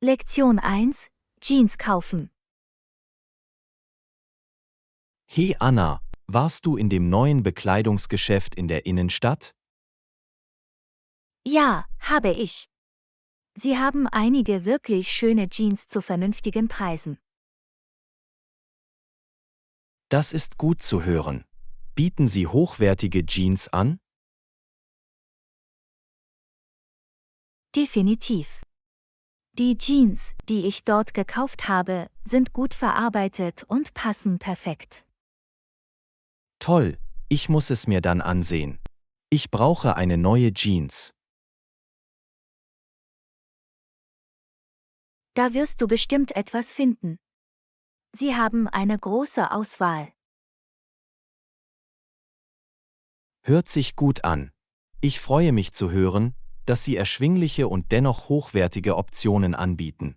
Lektion 1: Jeans kaufen. Hey Anna, warst du in dem neuen Bekleidungsgeschäft in der Innenstadt? Ja, habe ich. Sie haben einige wirklich schöne Jeans zu vernünftigen Preisen. Das ist gut zu hören. Bieten sie hochwertige Jeans an? Definitiv. Die Jeans, die ich dort gekauft habe, sind gut verarbeitet und passen perfekt. Toll, ich muss es mir dann ansehen. Ich brauche eine neue Jeans. Da wirst du bestimmt etwas finden. Sie haben eine große Auswahl. Hört sich gut an. Ich freue mich zu hören, dass sie erschwingliche und dennoch hochwertige Optionen anbieten.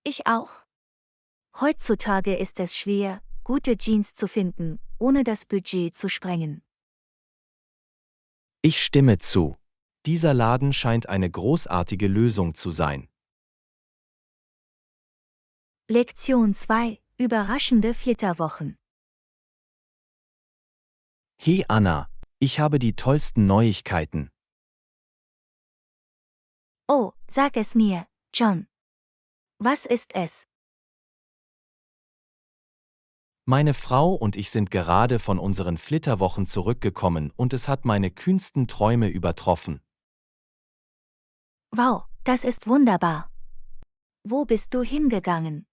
Ich auch. Heutzutage ist es schwer, gute Jeans zu finden, ohne das Budget zu sprengen. Ich stimme zu. Dieser Laden scheint eine großartige Lösung zu sein. Lektion 2: Überraschende Flitterwochen. Hey Anna, ich habe die tollsten Neuigkeiten. Oh, sag es mir, John. Was ist es? Meine Frau und ich sind gerade von unseren Flitterwochen zurückgekommen und es hat meine kühnsten Träume übertroffen. Wow, das ist wunderbar. Wo bist du hingegangen?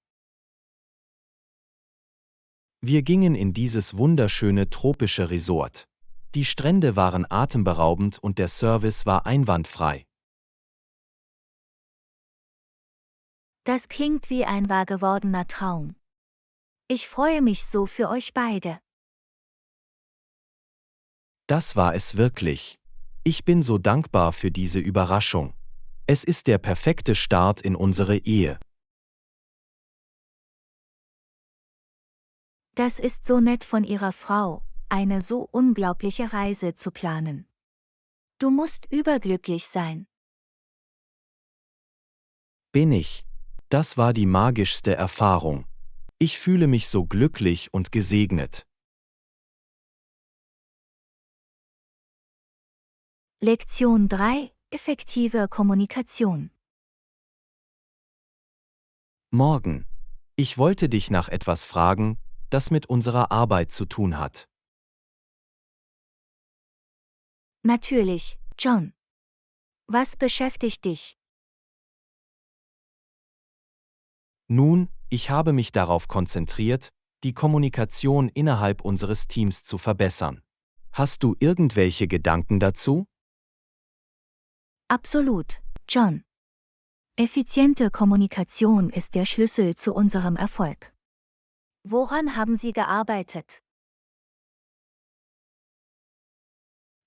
Wir gingen in dieses wunderschöne tropische Resort. Die Strände waren atemberaubend und der Service war einwandfrei. Das klingt wie ein wahr gewordener Traum. Ich freue mich so für euch beide. Das war es wirklich. Ich bin so dankbar für diese Überraschung. Es ist der perfekte Start in unsere Ehe. Das ist so nett von ihrer Frau, eine so unglaubliche Reise zu planen. Du musst überglücklich sein. Bin ich. Das war die magischste Erfahrung. Ich fühle mich so glücklich und gesegnet. Lektion 3: Effektive Kommunikation. Morgen. Ich wollte dich nach etwas fragen, das mit unserer Arbeit zu tun hat. Natürlich, John. Was beschäftigt dich? Nun, ich habe mich darauf konzentriert, die Kommunikation innerhalb unseres Teams zu verbessern. Hast du irgendwelche Gedanken dazu? Absolut, John. Effiziente Kommunikation ist der Schlüssel zu unserem Erfolg. Woran haben Sie gearbeitet?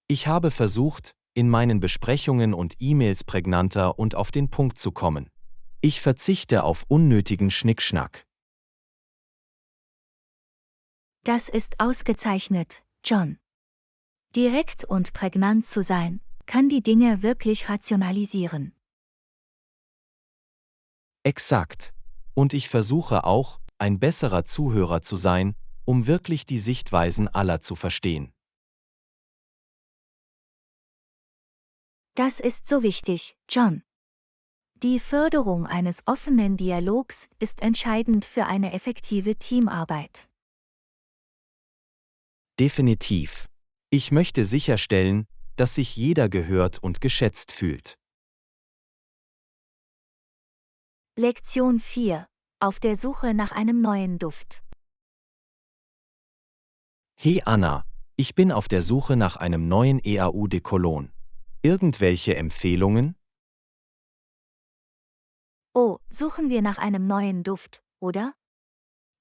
Ich habe versucht, in meinen Besprechungen und E-Mails prägnanter und auf den Punkt zu kommen. Ich verzichte auf unnötigen Schnickschnack. Das ist ausgezeichnet, John. Direkt und prägnant zu sein, kann die Dinge wirklich rationalisieren. Exakt. Und ich versuche auch, ein besserer Zuhörer zu sein, um wirklich die Sichtweisen aller zu verstehen. Das ist so wichtig, John. Die Förderung eines offenen Dialogs ist entscheidend für eine effektive Teamarbeit. Definitiv. Ich möchte sicherstellen, dass sich jeder gehört und geschätzt fühlt. Lektion 4: Auf der Suche nach einem neuen Duft. Hey Anna, ich bin auf der Suche nach einem neuen EAU de Cologne. Irgendwelche Empfehlungen? Oh, suchen wir nach einem neuen Duft, oder?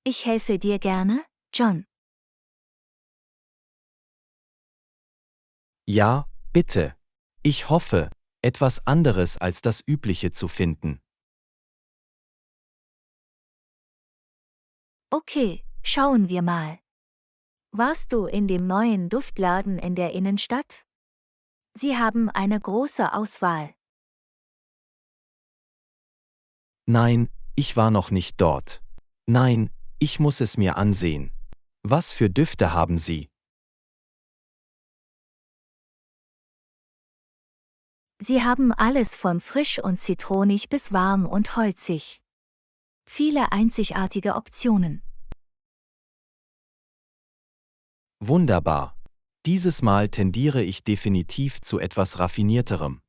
Ich helfe dir gerne, John. Ja, bitte. Ich hoffe, etwas anderes als das Übliche zu finden. Okay, schauen wir mal. Warst du in dem neuen Duftladen in der Innenstadt? Sie haben eine große Auswahl. Nein, ich war noch nicht dort. Nein, ich muss es mir ansehen. Was für Düfte haben Sie? Sie haben alles von frisch und zitronig bis warm und holzig. Viele einzigartige Optionen. Wunderbar. Dieses Mal tendiere ich definitiv zu etwas Raffinierterem.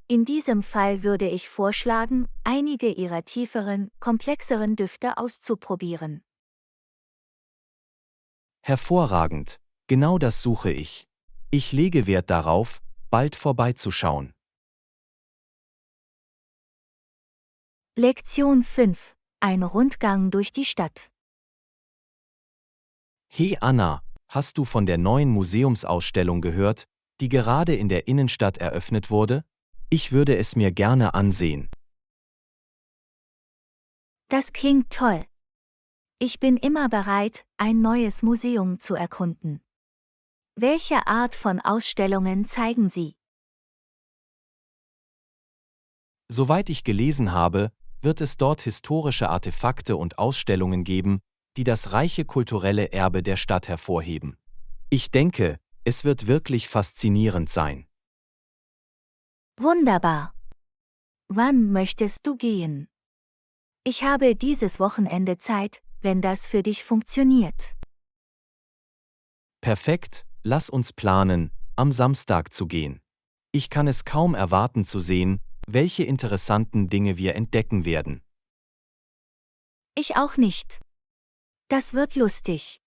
In diesem Fall würde ich vorschlagen, einige ihrer tieferen, komplexeren Düfte auszuprobieren. Hervorragend. Genau das suche ich. Ich lege Wert darauf, bald vorbeizuschauen. Lektion 5. Ein Rundgang durch die Stadt. Hey Anna, hast du von der neuen Museumsausstellung gehört, die gerade in der Innenstadt eröffnet wurde? Ich würde es mir gerne ansehen. Das klingt toll. Ich bin immer bereit, ein neues Museum zu erkunden. Welche Art von Ausstellungen zeigen Sie? Soweit ich gelesen habe, wird es dort historische Artefakte und Ausstellungen geben, die das reiche kulturelle Erbe der Stadt hervorheben. Ich denke, es wird wirklich faszinierend sein. Wunderbar. Wann möchtest du gehen? Ich habe dieses Wochenende Zeit, wenn das für dich funktioniert. Perfekt, lass uns planen, am Samstag zu gehen. Ich kann es kaum erwarten zu sehen, welche interessanten Dinge wir entdecken werden. Ich auch nicht. Das wird lustig.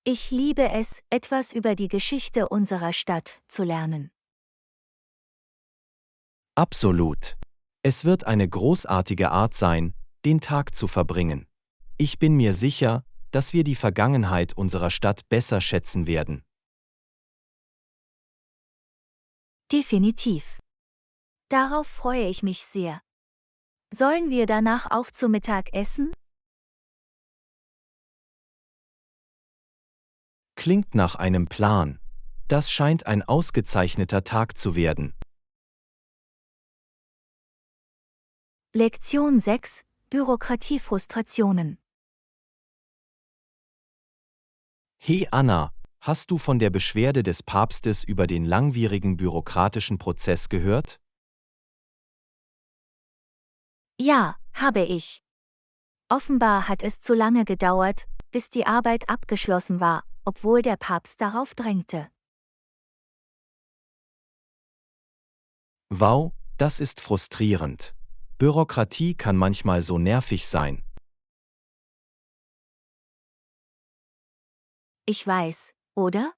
Ich liebe es, etwas über die Geschichte unserer Stadt zu lernen. Absolut. Es wird eine großartige Art sein, den Tag zu verbringen. Ich bin mir sicher, dass wir die Vergangenheit unserer Stadt besser schätzen werden. Definitiv. Darauf freue ich mich sehr. Sollen wir danach auch zu Mittag essen? Klingt nach einem Plan. Das scheint ein ausgezeichneter Tag zu werden. Lektion 6. Bürokratiefrustrationen. Hey Anna, hast du von der Beschwerde des Papstes über den langwierigen bürokratischen Prozess gehört? Ja, habe ich. Offenbar hat es zu lange gedauert, bis die Arbeit abgeschlossen war, obwohl der Papst darauf drängte. Wow, das ist frustrierend. Bürokratie kann manchmal so nervig sein. Ich weiß, oder?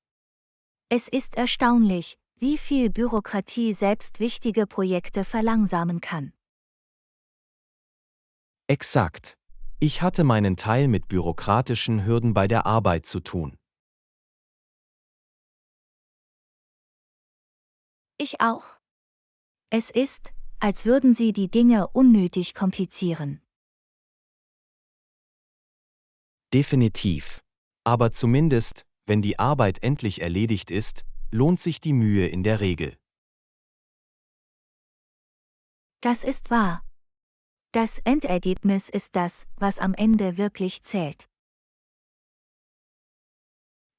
Es ist erstaunlich, wie viel Bürokratie selbst wichtige Projekte verlangsamen kann. Exakt. Ich hatte meinen Teil mit bürokratischen Hürden bei der Arbeit zu tun. Ich auch. Es ist, als würden sie die Dinge unnötig komplizieren. Definitiv. Aber zumindest, wenn die Arbeit endlich erledigt ist, lohnt sich die Mühe in der Regel. Das ist wahr. Das Endergebnis ist das, was am Ende wirklich zählt.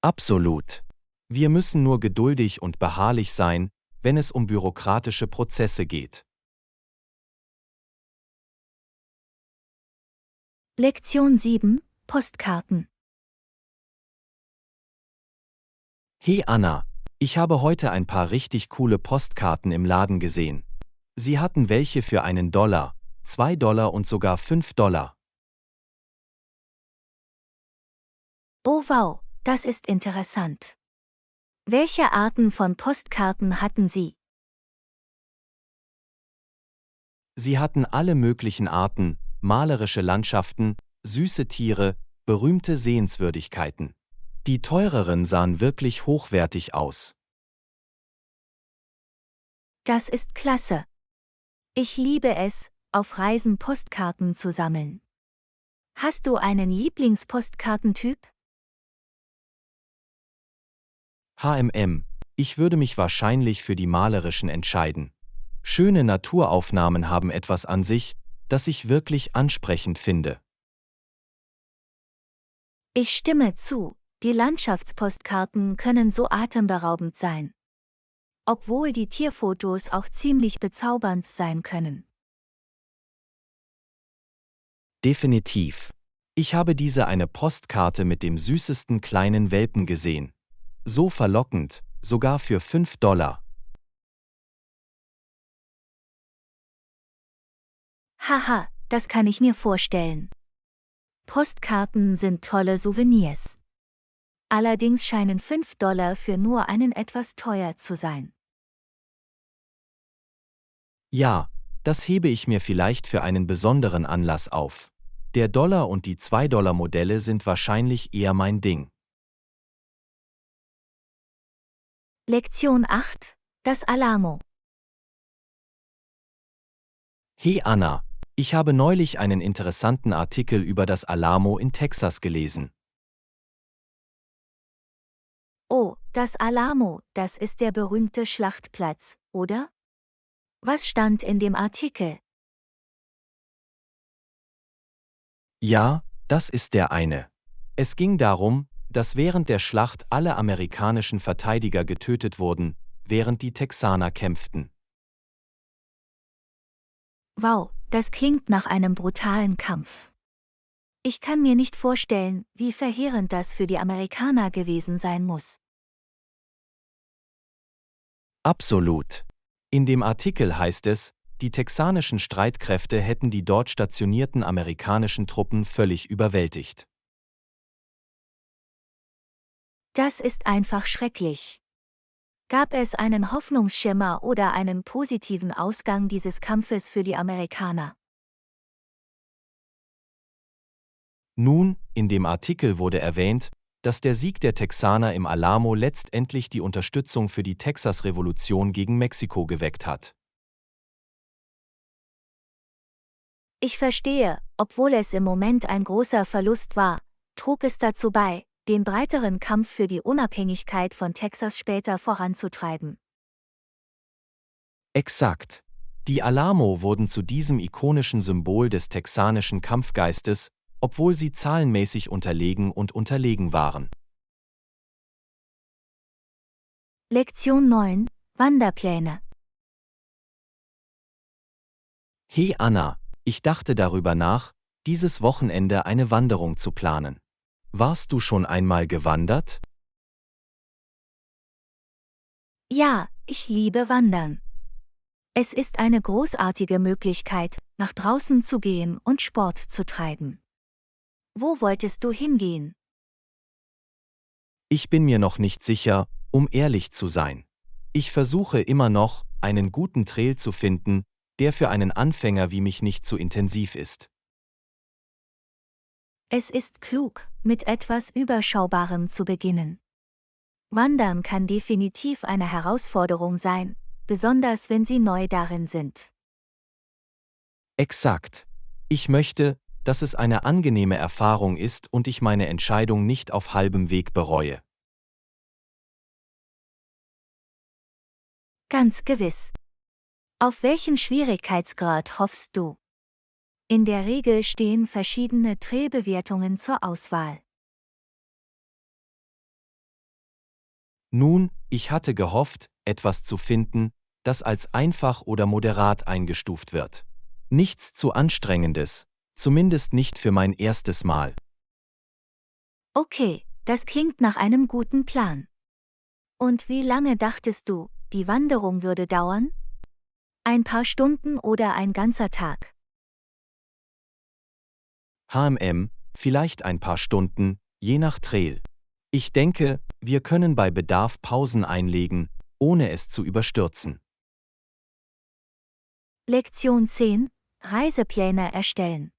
Absolut. Wir müssen nur geduldig und beharrlich sein, wenn es um bürokratische Prozesse geht. Lektion 7. Postkarten. Hey Anna, ich habe heute ein paar richtig coole Postkarten im Laden gesehen. Sie hatten welche für $1, $2 und sogar $5. Oh wow, das ist interessant. Welche Arten von Postkarten hatten Sie? Sie hatten alle möglichen Arten, malerische Landschaften, süße Tiere, berühmte Sehenswürdigkeiten. Die teureren sahen wirklich hochwertig aus. Das ist klasse. Ich liebe es, auf Reisen Postkarten zu sammeln. Hast du einen Lieblingspostkartentyp? HMM, Ich würde mich wahrscheinlich für die malerischen entscheiden. Schöne Naturaufnahmen haben etwas an sich, das ich wirklich ansprechend finde. Ich stimme zu, die Landschaftspostkarten können so atemberaubend sein. Obwohl die Tierfotos auch ziemlich bezaubernd sein können. Definitiv. Ich habe diese eine Postkarte mit dem süßesten kleinen Welpen gesehen. So verlockend, sogar für $5. Haha, das kann ich mir vorstellen. Postkarten sind tolle Souvenirs. Allerdings scheinen $5 für nur einen etwas teuer zu sein. Ja, das hebe ich mir vielleicht für einen besonderen Anlass auf. Der Dollar und die $2-Modelle sind wahrscheinlich eher mein Ding. Lektion 8: Das Alamo. Hey Anna, ich habe neulich einen interessanten Artikel über das Alamo in Texas gelesen. Oh, das Alamo, das ist der berühmte Schlachtplatz, oder? Was stand in dem Artikel? Ja, das ist der eine. Es ging darum, dass während der Schlacht alle amerikanischen Verteidiger getötet wurden, während die Texaner kämpften. Wow, das klingt nach einem brutalen Kampf. Ich kann mir nicht vorstellen, wie verheerend das für die Amerikaner gewesen sein muss. Absolut. In dem Artikel heißt es, die texanischen Streitkräfte hätten die dort stationierten amerikanischen Truppen völlig überwältigt. Das ist einfach schrecklich. Gab es einen Hoffnungsschimmer oder einen positiven Ausgang dieses Kampfes für die Amerikaner? Nun, in dem Artikel wurde erwähnt, dass der Sieg der Texaner im Alamo letztendlich die Unterstützung für die Texas-Revolution gegen Mexiko geweckt hat. Ich verstehe, obwohl es im Moment ein großer Verlust war, trug es dazu bei, den breiteren Kampf für die Unabhängigkeit von Texas später voranzutreiben. Exakt. Die Alamo wurden zu diesem ikonischen Symbol des texanischen Kampfgeistes, obwohl sie zahlenmäßig unterlegen waren. Lektion 9: Wanderpläne. Hey Anna, ich dachte darüber nach, dieses Wochenende eine Wanderung zu planen. Warst du schon einmal gewandert? Ja, ich liebe Wandern. Es ist eine großartige Möglichkeit, nach draußen zu gehen und Sport zu treiben. Wo wolltest du hingehen? Ich bin mir noch nicht sicher, um ehrlich zu sein. Ich versuche immer noch, einen guten Trail zu finden, der für einen Anfänger wie mich nicht zu intensiv ist. Es ist klug, mit etwas Überschaubarem zu beginnen. Wandern kann definitiv eine Herausforderung sein, besonders wenn Sie neu darin sind. Exakt. Ich möchte, dass es eine angenehme Erfahrung ist und ich meine Entscheidung nicht auf halbem Weg bereue. Ganz gewiss. Auf welchen Schwierigkeitsgrad hoffst du? In der Regel stehen verschiedene Trailbewertungen zur Auswahl. Nun, ich hatte gehofft, etwas zu finden, das als einfach oder moderat eingestuft wird. Nichts zu Anstrengendes, zumindest nicht für mein erstes Mal. Okay, das klingt nach einem guten Plan. Und wie lange dachtest du, die Wanderung würde dauern? Ein paar Stunden oder ein ganzer Tag? Vielleicht ein paar Stunden, je nach Trail. Ich denke, wir können bei Bedarf Pausen einlegen, ohne es zu überstürzen. Lektion 10: Reisepläne erstellen.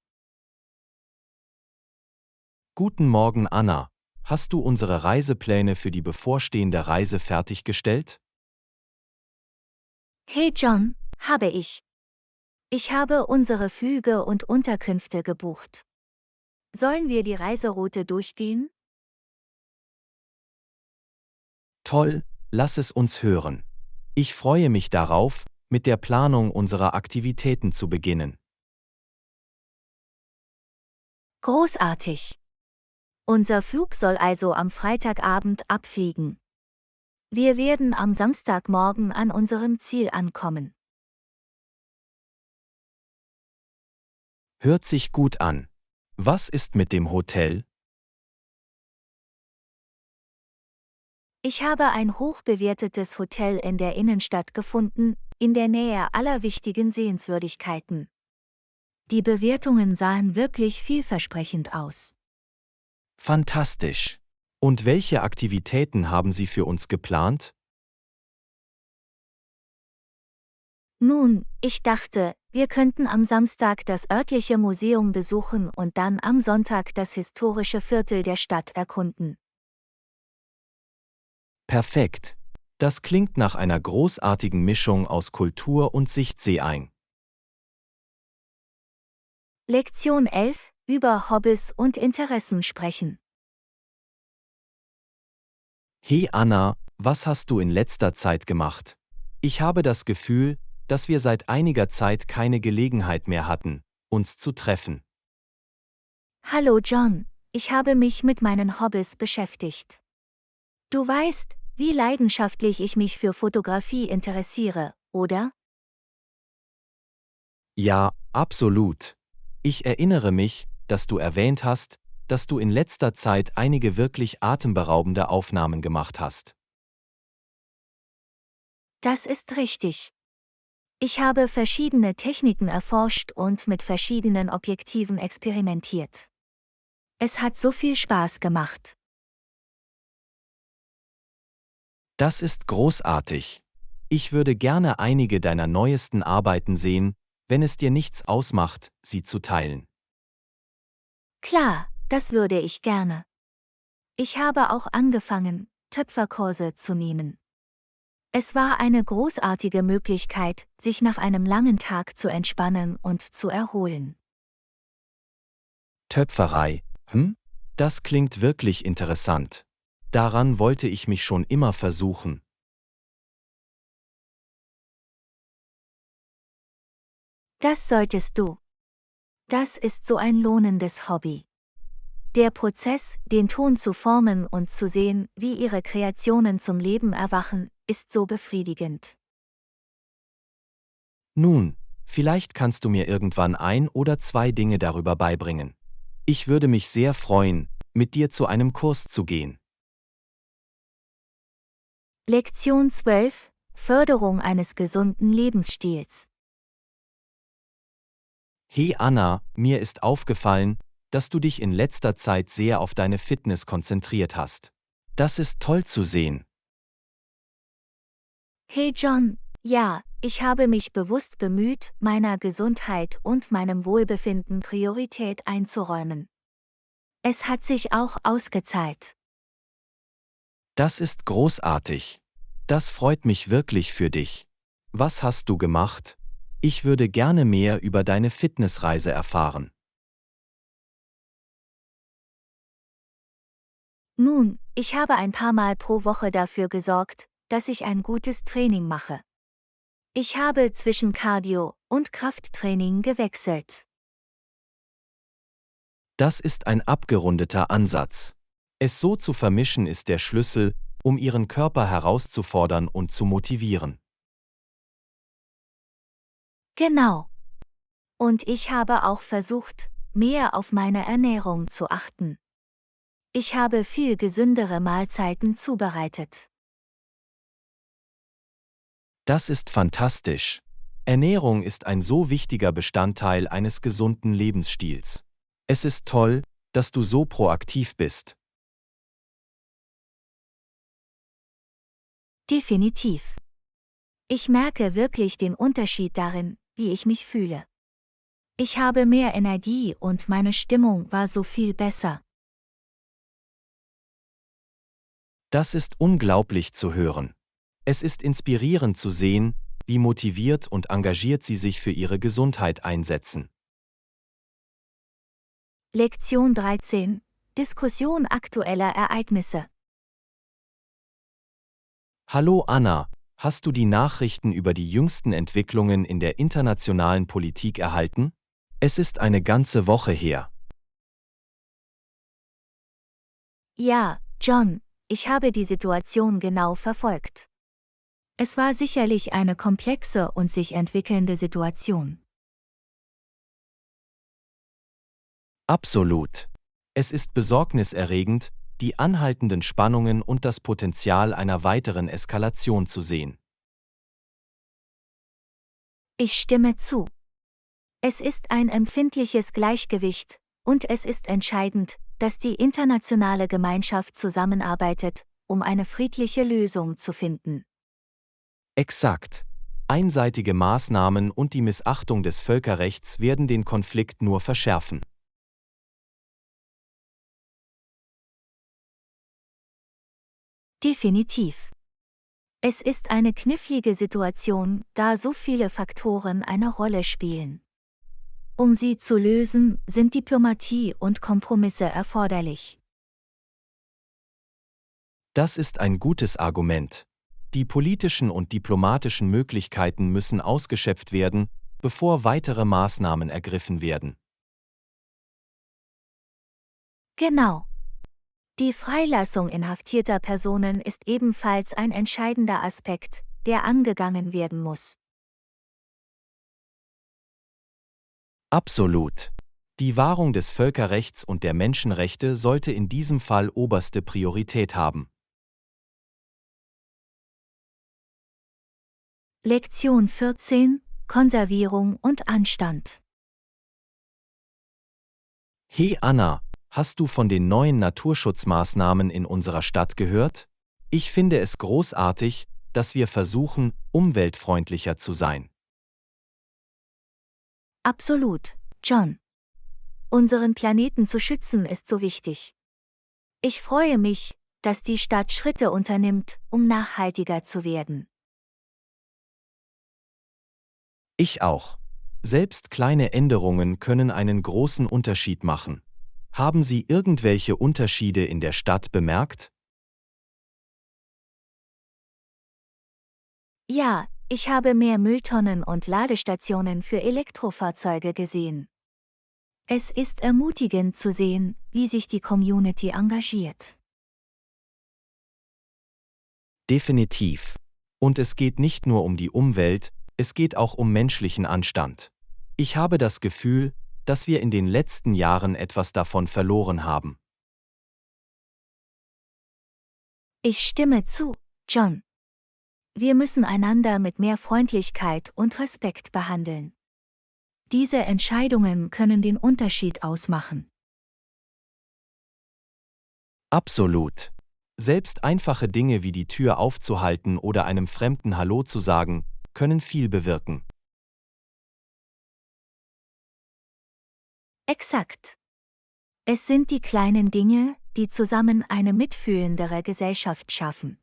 Guten Morgen, Anna. Hast du unsere Reisepläne für die bevorstehende Reise fertiggestellt? Hey John, habe ich. Ich habe unsere Flüge und Unterkünfte gebucht. Sollen wir die Reiseroute durchgehen? Toll, lass es uns hören. Ich freue mich darauf, mit der Planung unserer Aktivitäten zu beginnen. Großartig. Unser Flug soll also am Freitagabend abfliegen. Wir werden am Samstagmorgen an unserem Ziel ankommen. Hört sich gut an. Was ist mit dem Hotel? Ich habe ein hochbewertetes Hotel in der Innenstadt gefunden, in der Nähe aller wichtigen Sehenswürdigkeiten. Die Bewertungen sahen wirklich vielversprechend aus. Fantastisch. Und welche Aktivitäten haben Sie für uns geplant? Nun, ich dachte, wir könnten am Samstag das örtliche Museum besuchen und dann am Sonntag das historische Viertel der Stadt erkunden. Perfekt. Das klingt nach einer großartigen Mischung aus Kultur und Sichtseeing. Lektion 11: Über Hobbys und Interessen sprechen. Hey Anna, was hast du in letzter Zeit gemacht? Ich habe das Gefühl, dass wir seit einiger Zeit keine Gelegenheit mehr hatten, uns zu treffen. Hallo John, ich habe mich mit meinen Hobbys beschäftigt. Du weißt, wie leidenschaftlich ich mich für Fotografie interessiere, oder? Ja, absolut. Ich erinnere mich, dass du erwähnt hast, dass du in letzter Zeit einige wirklich atemberaubende Aufnahmen gemacht hast. Das ist richtig. Ich habe verschiedene Techniken erforscht und mit verschiedenen Objektiven experimentiert. Es hat so viel Spaß gemacht. Das ist großartig. Ich würde gerne einige deiner neuesten Arbeiten sehen, wenn es dir nichts ausmacht, sie zu teilen. Klar, das würde ich gerne. Ich habe auch angefangen, Töpferkurse zu nehmen. Es war eine großartige Möglichkeit, sich nach einem langen Tag zu entspannen und zu erholen. Töpferei, Das klingt wirklich interessant. Daran wollte ich mich schon immer versuchen. Das solltest du. Das ist so ein lohnendes Hobby. Der Prozess, den Ton zu formen und zu sehen, wie ihre Kreationen zum Leben erwachen, ist so befriedigend. Nun, vielleicht kannst du mir irgendwann ein oder zwei Dinge darüber beibringen. Ich würde mich sehr freuen, mit dir zu einem Kurs zu gehen. Lektion 12: Förderung eines gesunden Lebensstils. Hey Anna, mir ist aufgefallen, dass du dich in letzter Zeit sehr auf deine Fitness konzentriert hast. Das ist toll zu sehen. Hey John, ja, ich habe mich bewusst bemüht, meiner Gesundheit und meinem Wohlbefinden Priorität einzuräumen. Es hat sich auch ausgezahlt. Das ist großartig. Das freut mich wirklich für dich. Was hast du gemacht? Ich würde gerne mehr über deine Fitnessreise erfahren. Nun, ich habe ein paar Mal pro Woche dafür gesorgt, dass ich ein gutes Training mache. Ich habe zwischen Cardio- und Krafttraining gewechselt. Das ist ein abgerundeter Ansatz. Es so zu vermischen ist der Schlüssel, um ihren Körper herauszufordern und zu motivieren. Genau. Und ich habe auch versucht, mehr auf meine Ernährung zu achten. Ich habe viel gesündere Mahlzeiten zubereitet. Das ist fantastisch. Ernährung ist ein so wichtiger Bestandteil eines gesunden Lebensstils. Es ist toll, dass du so proaktiv bist. Definitiv. Ich merke wirklich den Unterschied darin, wie ich mich fühle. Ich habe mehr Energie und meine Stimmung war so viel besser. Das ist unglaublich zu hören. Es ist inspirierend zu sehen, wie motiviert und engagiert sie sich für ihre Gesundheit einsetzen. Lektion 13: Diskussion aktueller Ereignisse. Hallo Anna, hast du die Nachrichten über die jüngsten Entwicklungen in der internationalen Politik erhalten? Es ist eine ganze Woche her. Ja, John, ich habe die Situation genau verfolgt. Es war sicherlich eine komplexe und sich entwickelnde Situation. Absolut. Es ist besorgniserregend, die anhaltenden Spannungen und das Potenzial einer weiteren Eskalation zu sehen. Ich stimme zu. Es ist ein empfindliches Gleichgewicht, und es ist entscheidend, dass die internationale Gemeinschaft zusammenarbeitet, um eine friedliche Lösung zu finden. Exakt. Einseitige Maßnahmen und die Missachtung des Völkerrechts werden den Konflikt nur verschärfen. Definitiv. Es ist eine knifflige Situation, da so viele Faktoren eine Rolle spielen. Um sie zu lösen, sind Diplomatie und Kompromisse erforderlich. Das ist ein gutes Argument. Die politischen und diplomatischen Möglichkeiten müssen ausgeschöpft werden, bevor weitere Maßnahmen ergriffen werden. Genau. Die Freilassung inhaftierter Personen ist ebenfalls ein entscheidender Aspekt, der angegangen werden muss. Absolut. Die Wahrung des Völkerrechts und der Menschenrechte sollte in diesem Fall oberste Priorität haben. Lektion 14: Konservierung und Anstand. Hey Anna, hast du von den neuen Naturschutzmaßnahmen in unserer Stadt gehört? Ich finde es großartig, dass wir versuchen, umweltfreundlicher zu sein. Absolut, John. Unseren Planeten zu schützen ist so wichtig. Ich freue mich, dass die Stadt Schritte unternimmt, um nachhaltiger zu werden. Ich auch. Selbst kleine Änderungen können einen großen Unterschied machen. Haben Sie irgendwelche Unterschiede in der Stadt bemerkt? Ja, ich habe mehr Mülltonnen und Ladestationen für Elektrofahrzeuge gesehen. Es ist ermutigend zu sehen, wie sich die Community engagiert. Definitiv. Und es geht nicht nur um die Umwelt, es geht auch um menschlichen Anstand. Ich habe das Gefühl, dass wir in den letzten Jahren etwas davon verloren haben. Ich stimme zu, John. Wir müssen einander mit mehr Freundlichkeit und Respekt behandeln. Diese Entscheidungen können den Unterschied ausmachen. Absolut. Selbst einfache Dinge wie die Tür aufzuhalten oder einem Fremden Hallo zu sagen, können viel bewirken. Exakt. Es sind die kleinen Dinge, die zusammen eine mitfühlendere Gesellschaft schaffen.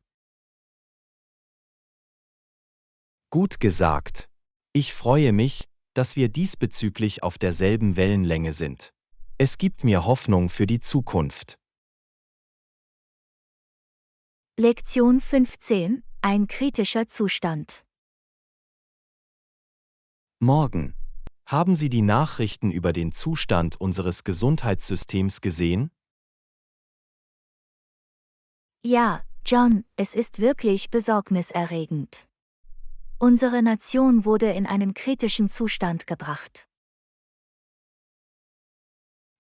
Gut gesagt. Ich freue mich, dass wir diesbezüglich auf derselben Wellenlänge sind. Es gibt mir Hoffnung für die Zukunft. Lektion 15: Ein kritischer Zustand. Morgen. Haben Sie die Nachrichten über den Zustand unseres Gesundheitssystems gesehen? Ja, John, es ist wirklich besorgniserregend. Unsere Nation wurde in einen kritischen Zustand gebracht.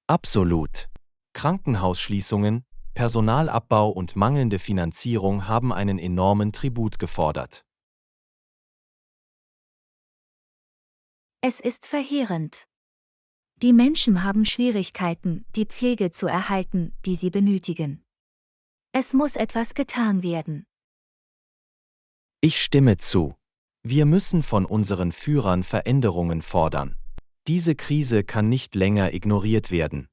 Absolut. Krankenhausschließungen, Personalabbau und mangelnde Finanzierung haben einen enormen Tribut gefordert. Es ist verheerend. Die Menschen haben Schwierigkeiten, die Pflege zu erhalten, die sie benötigen. Es muss etwas getan werden. Ich stimme zu. Wir müssen von unseren Führern Veränderungen fordern. Diese Krise kann nicht länger ignoriert werden.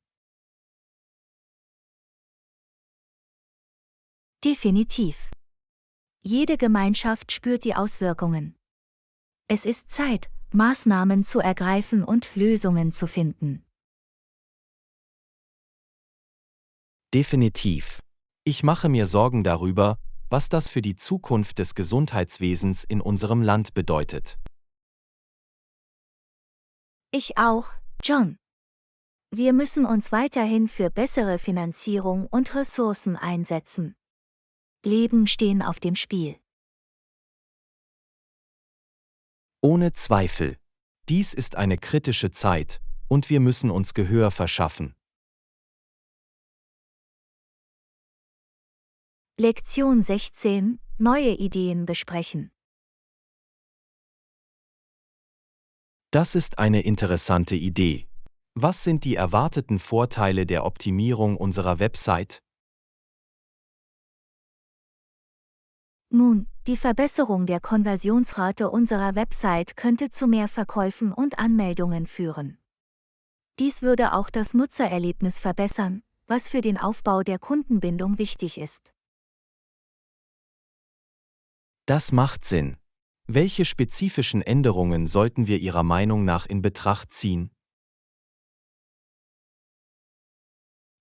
Definitiv. Jede Gemeinschaft spürt die Auswirkungen. Es ist Zeit, Maßnahmen zu ergreifen und Lösungen zu finden. Definitiv. Ich mache mir Sorgen darüber, was das für die Zukunft des Gesundheitswesens in unserem Land bedeutet. Ich auch, John. Wir müssen uns weiterhin für bessere Finanzierung und Ressourcen einsetzen. Leben stehen auf dem Spiel. Ohne Zweifel. Dies ist eine kritische Zeit, und wir müssen uns Gehör verschaffen. Lektion 16: Neue Ideen besprechen. Das ist eine interessante Idee. Was sind die erwarteten Vorteile der Optimierung unserer Website? Nun, die Verbesserung der Konversionsrate unserer Website könnte zu mehr Verkäufen und Anmeldungen führen. Dies würde auch das Nutzererlebnis verbessern, was für den Aufbau der Kundenbindung wichtig ist. Das macht Sinn. Welche spezifischen Änderungen sollten wir Ihrer Meinung nach in Betracht ziehen?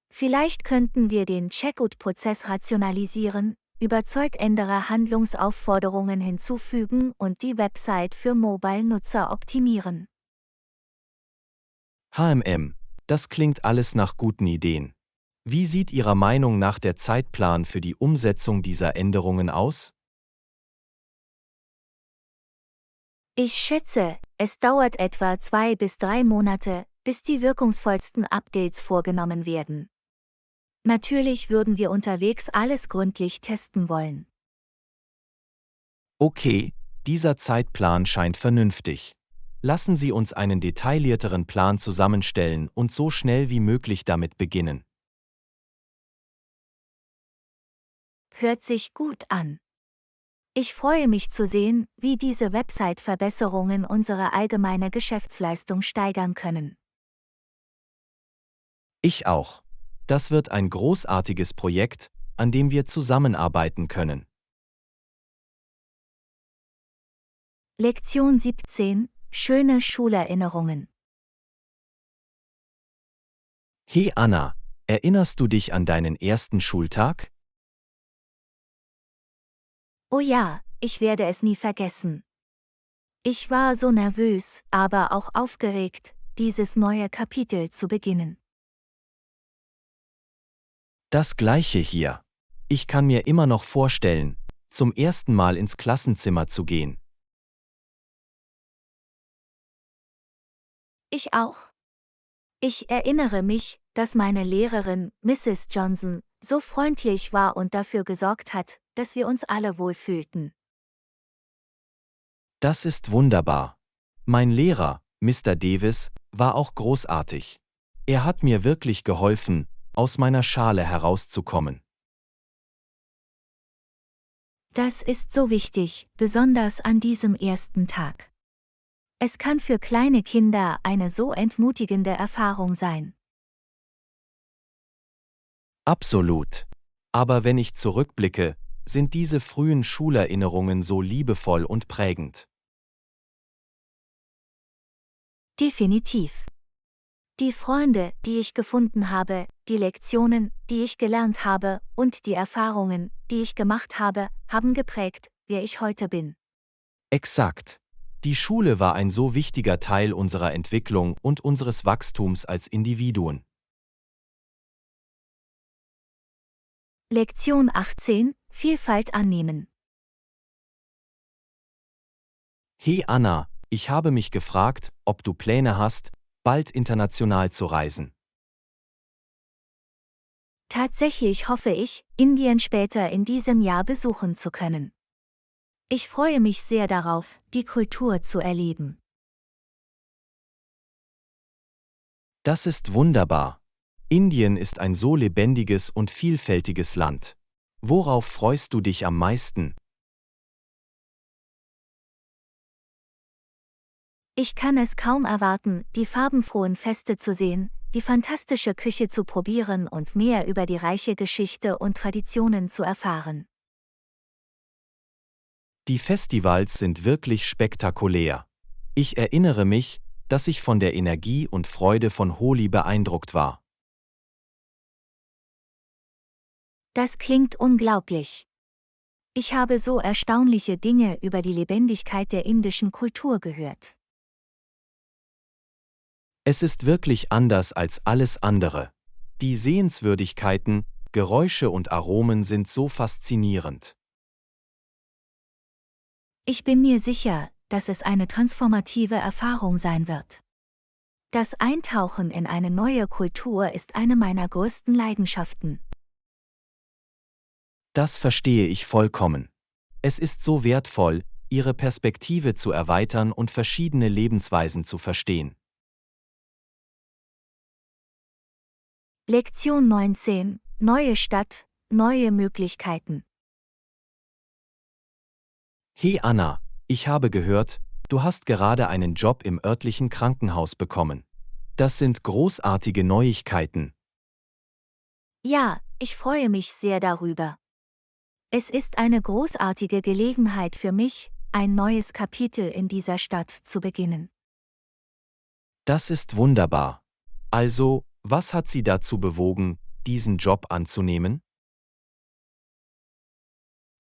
Vielleicht könnten wir den Checkout-Prozess rationalisieren, überzeugendere Handlungsaufforderungen hinzufügen und die Website für Mobile-Nutzer optimieren. Das klingt alles nach guten Ideen. Wie sieht Ihrer Meinung nach der Zeitplan für die Umsetzung dieser Änderungen aus? Ich schätze, es dauert etwa 2 bis 3 Monate, bis die wirkungsvollsten Updates vorgenommen werden. Natürlich würden wir unterwegs alles gründlich testen wollen. Okay, dieser Zeitplan scheint vernünftig. Lassen Sie uns einen detaillierteren Plan zusammenstellen und so schnell wie möglich damit beginnen. Hört sich gut an. Ich freue mich zu sehen, wie diese Website-Verbesserungen unsere allgemeine Geschäftsleistung steigern können. Ich auch. Das wird ein großartiges Projekt, an dem wir zusammenarbeiten können. Lektion 17: Schöne Schulerinnerungen. Hey Anna, erinnerst du dich an deinen ersten Schultag? Oh ja, ich werde es nie vergessen. Ich war so nervös, aber auch aufgeregt, dieses neue Kapitel zu beginnen. Das gleiche hier. Ich kann mir immer noch vorstellen, zum ersten Mal ins Klassenzimmer zu gehen. Ich auch. Ich erinnere mich, dass meine Lehrerin, Mrs. Johnson, so freundlich war und dafür gesorgt hat, dass wir uns alle wohlfühlten. Das ist wunderbar. Mein Lehrer, Mr. Davis, war auch großartig. Er hat mir wirklich geholfen, aus meiner Schale herauszukommen. Das ist so wichtig, besonders an diesem ersten Tag. Es kann für kleine Kinder eine so entmutigende Erfahrung sein. Absolut. Aber wenn ich zurückblicke, sind diese frühen Schulerinnerungen so liebevoll und prägend. Definitiv. Die Freunde, die ich gefunden habe, die Lektionen, die ich gelernt habe, und die Erfahrungen, die ich gemacht habe, haben geprägt, wer ich heute bin. Exakt. Die Schule war ein so wichtiger Teil unserer Entwicklung und unseres Wachstums als Individuen. Lektion 18: Vielfalt annehmen. Hey Anna, ich habe mich gefragt, ob du Pläne hast, bald international zu reisen. Tatsächlich hoffe ich, Indien später in diesem Jahr besuchen zu können. Ich freue mich sehr darauf, die Kultur zu erleben. Das ist wunderbar. Indien ist ein so lebendiges und vielfältiges Land. Worauf freust du dich am meisten? Ich kann es kaum erwarten, die farbenfrohen Feste zu sehen, die fantastische Küche zu probieren und mehr über die reiche Geschichte und Traditionen zu erfahren. Die Festivals sind wirklich spektakulär. Ich erinnere mich, dass ich von der Energie und Freude von Holi beeindruckt war. Das klingt unglaublich. Ich habe so erstaunliche Dinge über die Lebendigkeit der indischen Kultur gehört. Es ist wirklich anders als alles andere. Die Sehenswürdigkeiten, Geräusche und Aromen sind so faszinierend. Ich bin mir sicher, dass es eine transformative Erfahrung sein wird. Das Eintauchen in eine neue Kultur ist eine meiner größten Leidenschaften. Das verstehe ich vollkommen. Es ist so wertvoll, Ihre Perspektive zu erweitern und verschiedene Lebensweisen zu verstehen. Lektion 19. Neue Stadt, neue Möglichkeiten. Hey Anna, ich habe gehört, du hast gerade einen Job im örtlichen Krankenhaus bekommen. Das sind großartige Neuigkeiten. Ja, ich freue mich sehr darüber. Es ist eine großartige Gelegenheit für mich, ein neues Kapitel in dieser Stadt zu beginnen. Das ist wunderbar. Also, was hat Sie dazu bewogen, diesen Job anzunehmen?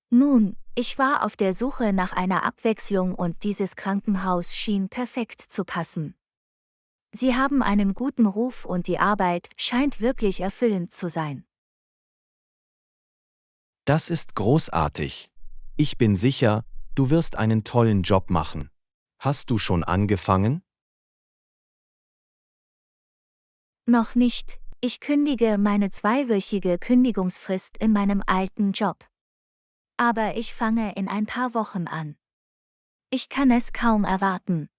Nun, ich war auf der Suche nach einer Abwechslung und dieses Krankenhaus schien perfekt zu passen. Sie haben einen guten Ruf und die Arbeit scheint wirklich erfüllend zu sein. Das ist großartig. Ich bin sicher, du wirst einen tollen Job machen. Hast du schon angefangen? Noch nicht, ich kündige meine zweiwöchige Kündigungsfrist in meinem alten Job. Aber ich fange in ein paar Wochen an. Ich kann es kaum erwarten.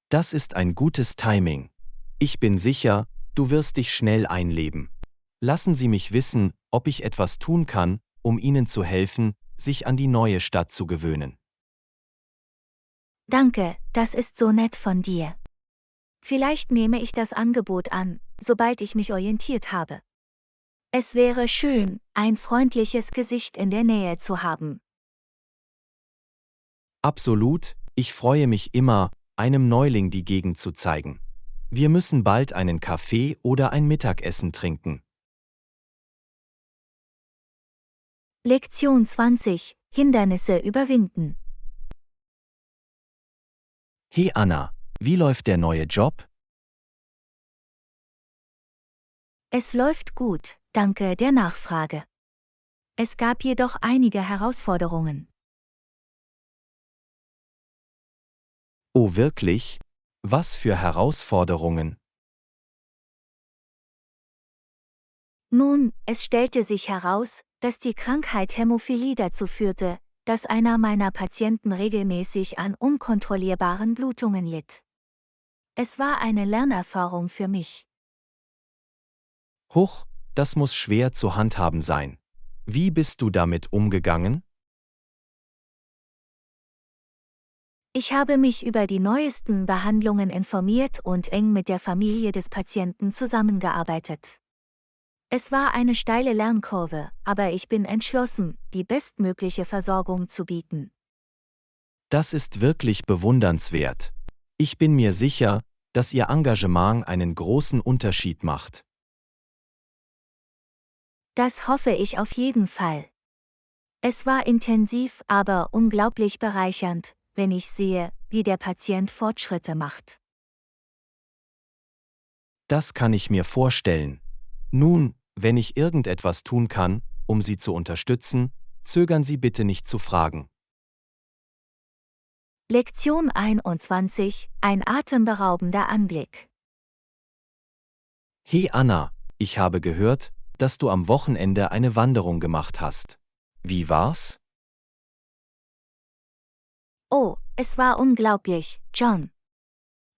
Das ist ein gutes Timing. Ich bin sicher, du wirst dich schnell einleben. Lassen Sie mich wissen, ob ich etwas tun kann, um Ihnen zu helfen, sich an die neue Stadt zu gewöhnen. Danke, das ist so nett von dir. Vielleicht nehme ich das Angebot an, sobald ich mich orientiert habe. Es wäre schön, ein freundliches Gesicht in der Nähe zu haben. Absolut, ich freue mich immer, einem Neuling die Gegend zu zeigen. Wir müssen bald einen Kaffee oder ein Mittagessen trinken. Lektion 20. Hindernisse überwinden. Hey Anna, wie läuft der neue Job? Es läuft gut, danke der Nachfrage. Es gab jedoch einige Herausforderungen. Oh wirklich? Was für Herausforderungen? Nun, es stellte sich heraus, dass die Krankheit Hämophilie dazu führte, dass einer meiner Patienten regelmäßig an unkontrollierbaren Blutungen litt. Es war eine Lernerfahrung für mich. Huch, das muss schwer zu handhaben sein. Wie bist du damit umgegangen? Ich habe mich über die neuesten Behandlungen informiert und eng mit der Familie des Patienten zusammengearbeitet. Es war eine steile Lernkurve, aber ich bin entschlossen, die bestmögliche Versorgung zu bieten. Das ist wirklich bewundernswert. Ich bin mir sicher, dass Ihr Engagement einen großen Unterschied macht. Das hoffe ich auf jeden Fall. Es war intensiv, aber unglaublich bereichernd, wenn ich sehe, wie der Patient Fortschritte macht. Das kann ich mir vorstellen. Nun, wenn ich irgendetwas tun kann, um Sie zu unterstützen, zögern Sie bitte nicht zu fragen. Lektion 21. Ein atemberaubender Anblick. Hey Anna, ich habe gehört, dass du am Wochenende eine Wanderung gemacht hast. Wie war's? Oh, es war unglaublich, John.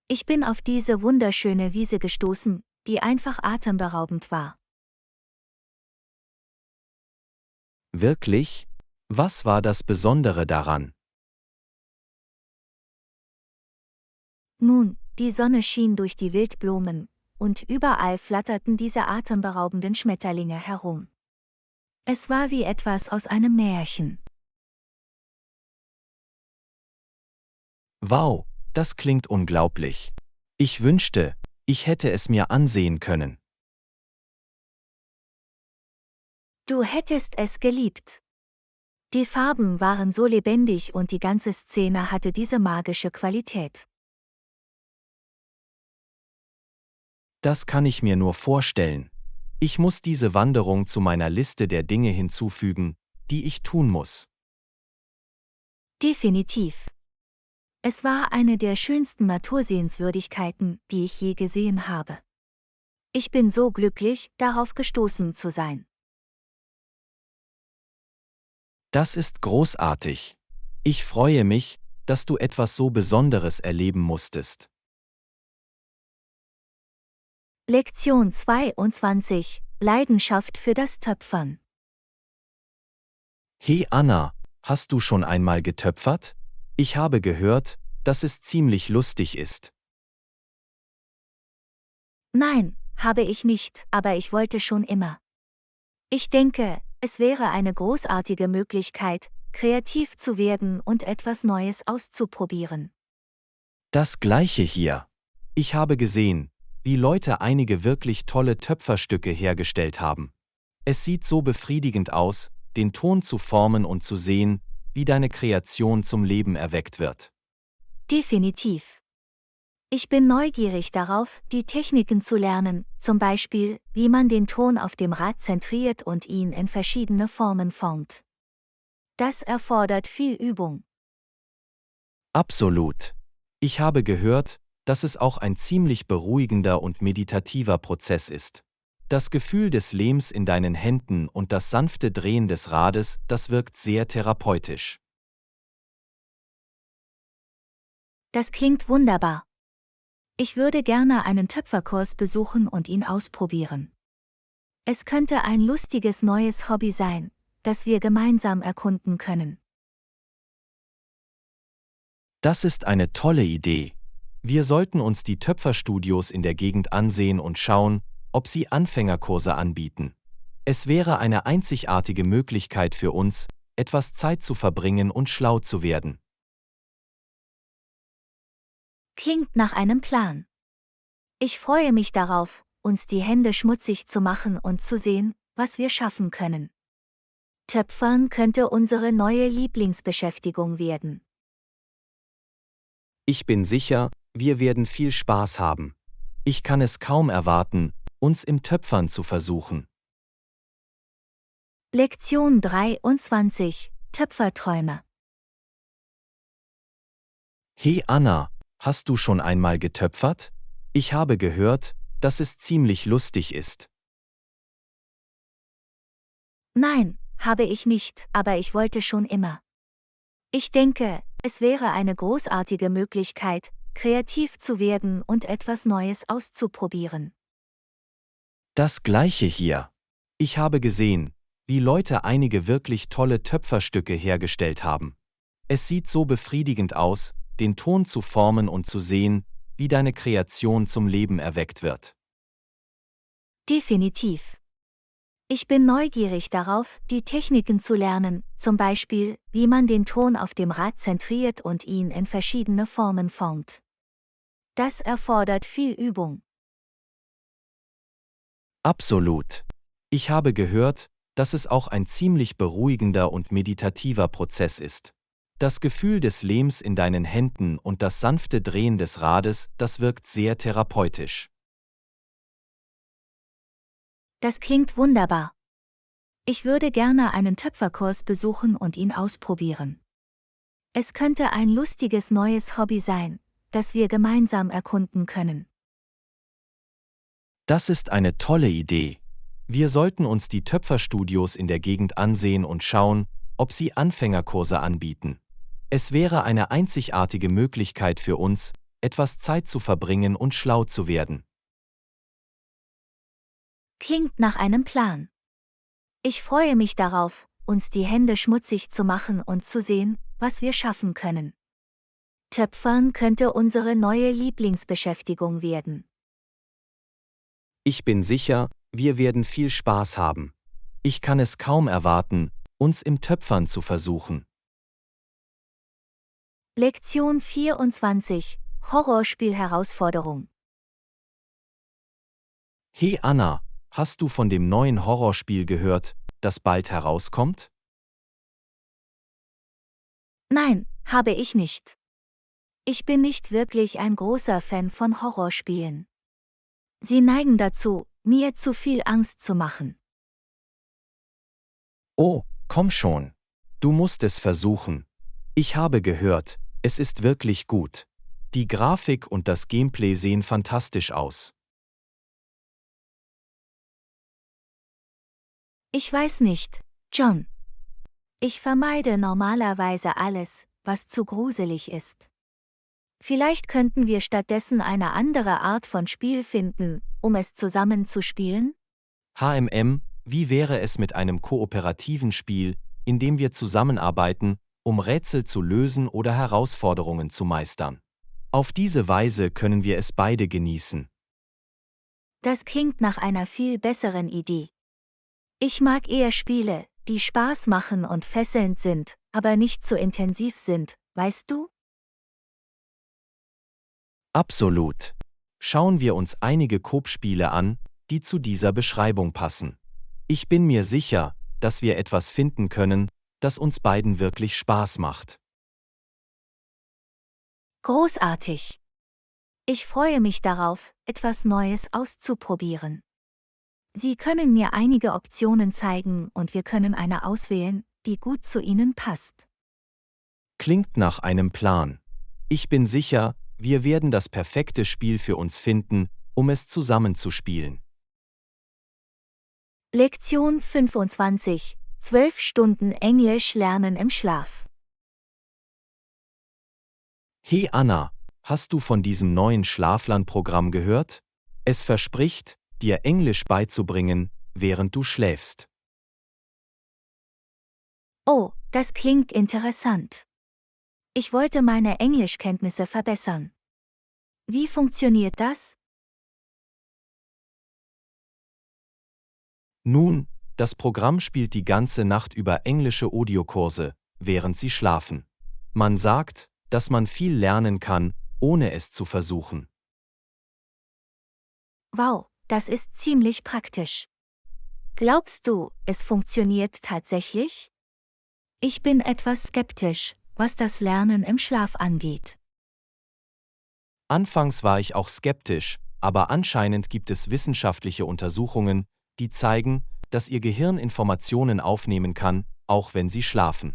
Ich bin auf diese wunderschöne Wiese gestoßen, die einfach atemberaubend war. Wirklich? Was war das Besondere daran? Nun, die Sonne schien durch die Wildblumen, und überall flatterten diese atemberaubenden Schmetterlinge herum. Es war wie etwas aus einem Märchen. Wow, das klingt unglaublich. Ich wünschte, ich hätte es mir ansehen können. Du hättest es geliebt. Die Farben waren so lebendig und die ganze Szene hatte diese magische Qualität. Das kann ich mir nur vorstellen. Ich muss diese Wanderung zu meiner Liste der Dinge hinzufügen, die ich tun muss. Definitiv. Es war eine der schönsten Natursehenswürdigkeiten, die ich je gesehen habe. Ich bin so glücklich, darauf gestoßen zu sein. Das ist großartig. Ich freue mich, dass du etwas so Besonderes erleben musstest. Lektion 22: Leidenschaft für das Töpfern. Hey Anna, hast du schon einmal getöpfert? Ich habe gehört, dass es ziemlich lustig ist. Nein, habe ich nicht, aber ich wollte schon immer. Ich denke, es wäre eine großartige Möglichkeit, kreativ zu werden und etwas Neues auszuprobieren. Das gleiche hier. Ich habe gesehen, wie Leute einige wirklich tolle Töpferstücke hergestellt haben. Es sieht so befriedigend aus, den Ton zu formen und zu sehen, wie deine Kreation zum Leben erweckt wird. Definitiv. Ich bin neugierig darauf, die Techniken zu lernen, zum Beispiel, wie man den Ton auf dem Rad zentriert und ihn in verschiedene Formen formt. Das erfordert viel Übung. Absolut. Ich habe gehört, dass es auch ein ziemlich beruhigender und meditativer Prozess ist. Das Gefühl des Lehms in deinen Händen und das sanfte Drehen des Rades, das wirkt sehr therapeutisch. Das klingt wunderbar. Ich würde gerne einen Töpferkurs besuchen und ihn ausprobieren. Es könnte ein lustiges neues Hobby sein, das wir gemeinsam erkunden können. Das ist eine tolle Idee. Wir sollten uns die Töpferstudios in der Gegend ansehen und schauen, ob sie Anfängerkurse anbieten. Es wäre eine einzigartige Möglichkeit für uns, etwas Zeit zu verbringen und schlau zu werden. Klingt nach einem Plan. Ich freue mich darauf, uns die Hände schmutzig zu machen und zu sehen, was wir schaffen können. Töpfern könnte unsere neue Lieblingsbeschäftigung werden. Ich bin sicher, wir werden viel Spaß haben. Ich kann es kaum erwarten, uns im Töpfern zu versuchen. Lektion 23: Töpferträume. Hey Anna, hast du schon einmal getöpfert? Ich habe gehört, dass es ziemlich lustig ist. Nein, habe ich nicht, aber ich wollte schon immer. Ich denke, es wäre eine großartige Möglichkeit, kreativ zu werden und etwas Neues auszuprobieren. Das gleiche hier. Ich habe gesehen, wie Leute einige wirklich tolle Töpferstücke hergestellt haben. Es sieht so befriedigend aus, den Ton zu formen und zu sehen, wie deine Kreation zum Leben erweckt wird. Definitiv. Ich bin neugierig darauf, die Techniken zu lernen, zum Beispiel, wie man den Ton auf dem Rad zentriert und ihn in verschiedene Formen formt. Das erfordert viel Übung. Absolut. Ich habe gehört, dass es auch ein ziemlich beruhigender und meditativer Prozess ist. Das Gefühl des Lehms in deinen Händen und das sanfte Drehen des Rades, das wirkt sehr therapeutisch. Das klingt wunderbar. Ich würde gerne einen Töpferkurs besuchen und ihn ausprobieren. Es könnte ein lustiges neues Hobby sein, das wir gemeinsam erkunden können. Das ist eine tolle Idee. Wir sollten uns die Töpferstudios in der Gegend ansehen und schauen, ob sie Anfängerkurse anbieten. Es wäre eine einzigartige Möglichkeit für uns, etwas Zeit zu verbringen und schlau zu werden. Klingt nach einem Plan. Ich freue mich darauf, uns die Hände schmutzig zu machen und zu sehen, was wir schaffen können. Töpfern könnte unsere neue Lieblingsbeschäftigung werden. Ich bin sicher, wir werden viel Spaß haben. Ich kann es kaum erwarten, uns im Töpfern zu versuchen. Lektion 24: Horrorspiel-Herausforderung. Hey Anna, hast du von dem neuen Horrorspiel gehört, das bald herauskommt? Nein, habe ich nicht. Ich bin nicht wirklich ein großer Fan von Horrorspielen. Sie neigen dazu, mir zu viel Angst zu machen. Oh, komm schon. Du musst es versuchen. Ich habe gehört, es ist wirklich gut. Die Grafik und das Gameplay sehen fantastisch aus. Ich weiß nicht, John. Ich vermeide normalerweise alles, was zu gruselig ist. Vielleicht könnten wir stattdessen eine andere Art von Spiel finden, um es zusammen zu spielen? Wie wäre es mit einem kooperativen Spiel, in dem wir zusammenarbeiten, um Rätsel zu lösen oder Herausforderungen zu meistern? Auf diese Weise können wir es beide genießen. Das klingt nach einer viel besseren Idee. Ich mag eher Spiele, die Spaß machen und fesselnd sind, aber nicht zu intensiv sind, weißt du? Absolut. Schauen wir uns einige Coop-Spiele an, die zu dieser Beschreibung passen. Ich bin mir sicher, dass wir etwas finden können, das uns beiden wirklich Spaß macht. Großartig. Ich freue mich darauf, etwas Neues auszuprobieren. Sie können mir einige Optionen zeigen und wir können eine auswählen, die gut zu Ihnen passt. Klingt nach einem Plan. Ich bin sicher, wir werden das perfekte Spiel für uns finden, um es zusammen zu spielen. Lektion 25: 12 Stunden Englisch lernen im Schlaf. Hey Anna, hast du von diesem neuen Schlaflernprogramm gehört? Es verspricht, dir Englisch beizubringen, während du schläfst. Oh, das klingt interessant. Ich wollte meine Englischkenntnisse verbessern. Wie funktioniert das? Nun, das Programm spielt die ganze Nacht über englische Audiokurse, während Sie schlafen. Man sagt, dass man viel lernen kann, ohne es zu versuchen. Wow, das ist ziemlich praktisch. Glaubst du, es funktioniert tatsächlich? Ich bin etwas skeptisch, was das Lernen im Schlaf angeht. Anfangs war ich auch skeptisch, aber anscheinend gibt es wissenschaftliche Untersuchungen, die zeigen, dass Ihr Gehirn Informationen aufnehmen kann, auch wenn Sie schlafen.